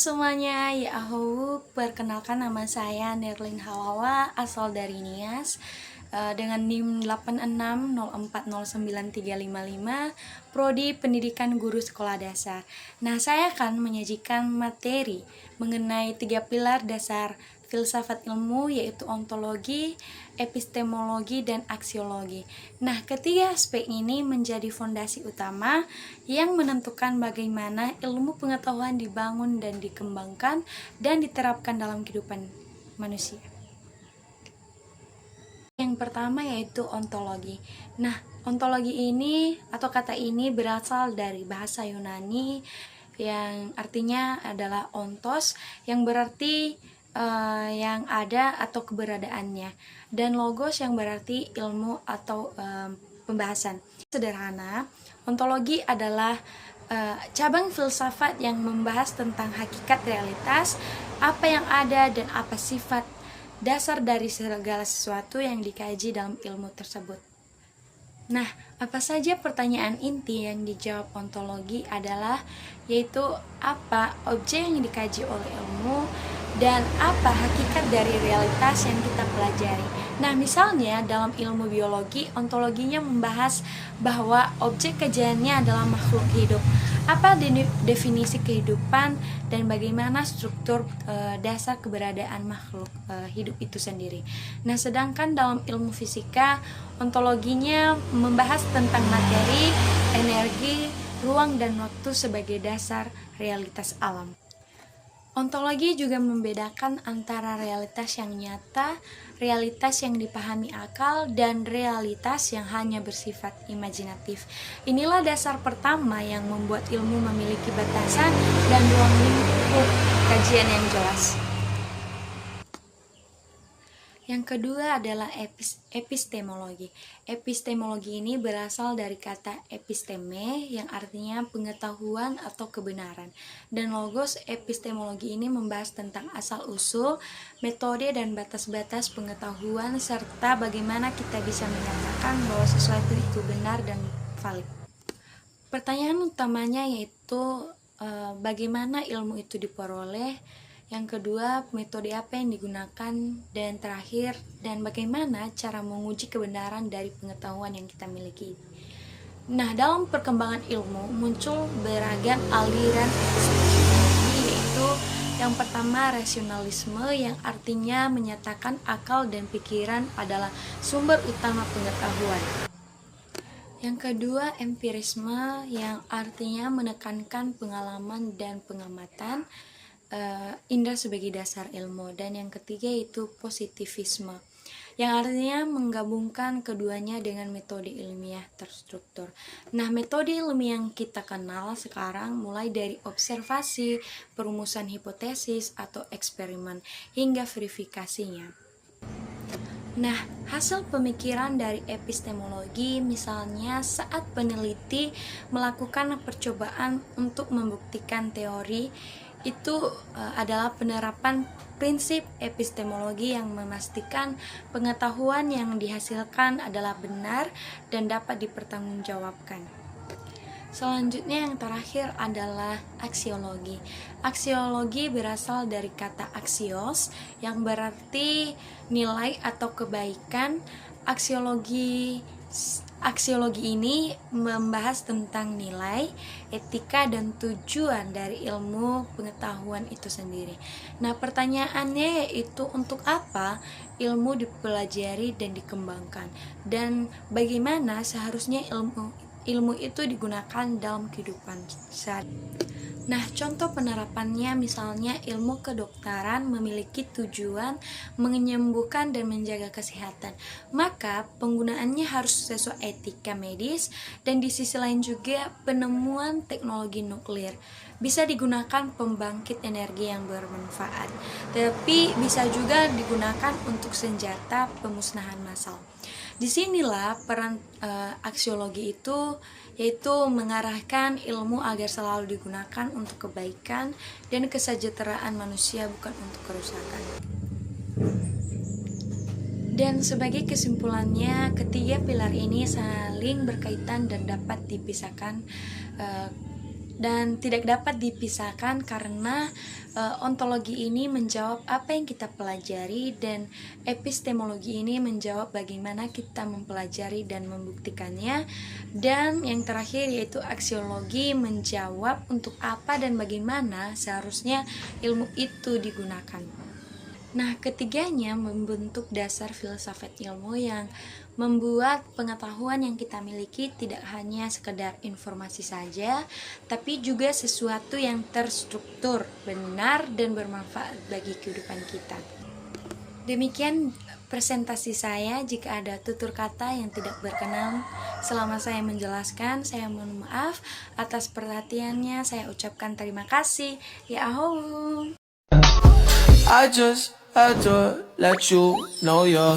semuanya, perkenalkan nama saya Nerlin Halawa, asal dari Nias, dengan NIM 8604093555, Prodi Pendidikan Guru Sekolah Dasar. Nah, saya akan menyajikan materi mengenai 3 pilar dasar filsafat ilmu, yaitu ontologi, epistemologi, dan aksiologi. Nah, ketiga aspek ini menjadi fondasi utama yang menentukan bagaimana ilmu pengetahuan dibangun dan dikembangkan dan diterapkan dalam kehidupan manusia. Yang pertama yaitu ontologi. Nah, ontologi ini atau kata ini berasal dari bahasa Yunani yang artinya adalah ontos, yang berarti yang ada atau keberadaannya, dan logos yang berarti ilmu atau pembahasan. Sederhana, ontologi adalah cabang filsafat yang membahas tentang hakikat realitas, apa yang ada dan apa sifat dasar dari segala sesuatu yang dikaji dalam ilmu tersebut. Nah, apa saja pertanyaan inti yang dijawab ontologi adalah yaitu apa objek yang dikaji oleh ilmu dan apa hakikat dari realitas yang kita pelajari. Nah, misalnya dalam ilmu biologi, ontologinya membahas bahwa objek kajiannya adalah makhluk hidup. Apa definisi kehidupan dan bagaimana struktur dasar keberadaan makhluk hidup itu sendiri. Nah, sedangkan dalam ilmu fisika, ontologinya membahas tentang materi, energi, ruang, dan waktu sebagai dasar realitas alam. Ontologi juga membedakan antara realitas yang nyata, realitas yang dipahami akal, dan realitas yang hanya bersifat imajinatif. Inilah dasar pertama yang membuat ilmu memiliki batasan dan ruang lingkup kajian yang jelas. Yang kedua adalah epistemologi. Epistemologi ini berasal dari kata episteme yang artinya pengetahuan atau kebenaran. Dan logos epistemologi ini membahas tentang asal-usul, metode dan batas-batas pengetahuan serta bagaimana kita bisa menyatakan bahwa sesuatu itu benar dan valid. Pertanyaan utamanya yaitu bagaimana ilmu itu diperoleh, yang kedua, metode apa yang digunakan, dan terakhir, dan bagaimana cara menguji kebenaran dari pengetahuan yang kita miliki. Nah, dalam perkembangan ilmu muncul beragam aliran epistemologi, yaitu yang pertama rasionalisme, yang artinya menyatakan akal dan pikiran adalah sumber utama pengetahuan. Yang kedua, empirisme, yang artinya menekankan pengalaman dan pengamatan indera sebagai dasar ilmu. Dan yang ketiga yaitu positivisme, yang artinya menggabungkan keduanya dengan metode ilmiah terstruktur. Nah, metode ilmiah yang kita kenal sekarang mulai dari observasi, perumusan hipotesis atau eksperimen hingga verifikasinya. Nah, hasil pemikiran dari epistemologi misalnya saat peneliti melakukan percobaan untuk membuktikan teori, itu adalah penerapan prinsip epistemologi yang memastikan pengetahuan yang dihasilkan adalah benar dan dapat dipertanggungjawabkan. Selanjutnya yang terakhir adalah aksiologi. Aksiologi berasal dari kata aksios yang berarti nilai atau kebaikan. Aksiologi ini membahas tentang nilai, etika, dan tujuan dari ilmu pengetahuan itu sendiri. Nah, pertanyaannya yaitu untuk apa ilmu dipelajari dan dikembangkan, dan bagaimana seharusnya ilmu itu digunakan dalam kehidupan sehari-hari. Nah, contoh penerapannya misalnya ilmu kedokteran memiliki tujuan menyembuhkan dan menjaga kesehatan. Maka penggunaannya harus sesuai etika medis, dan di sisi lain juga penemuan teknologi nuklir bisa digunakan pembangkit energi yang bermanfaat, tapi bisa juga digunakan untuk senjata pemusnahan massal. Disinilah peran aksiologi itu, yaitu mengarahkan ilmu agar selalu digunakan untuk kebaikan dan kesejahteraan manusia, bukan untuk kerusakan. Dan sebagai kesimpulannya, ketiga pilar ini saling berkaitan dan dapat dipisahkan dan tidak dapat dipisahkan karena ontologi ini menjawab apa yang kita pelajari dan epistemologi ini menjawab bagaimana kita mempelajari dan membuktikannya, dan yang terakhir yaitu aksiologi menjawab untuk apa dan bagaimana seharusnya ilmu itu digunakan. Nah, ketiganya membentuk dasar filsafat ilmu yang membuat pengetahuan yang kita miliki tidak hanya sekedar informasi saja, tapi juga sesuatu yang terstruktur, benar, dan bermanfaat bagi kehidupan kita. Demikian presentasi saya. Jika ada tutur kata yang tidak berkenan selama saya menjelaskan, saya mohon maaf. Atas perhatiannya saya ucapkan terima kasih. Ya ahou. I just had to let you know you're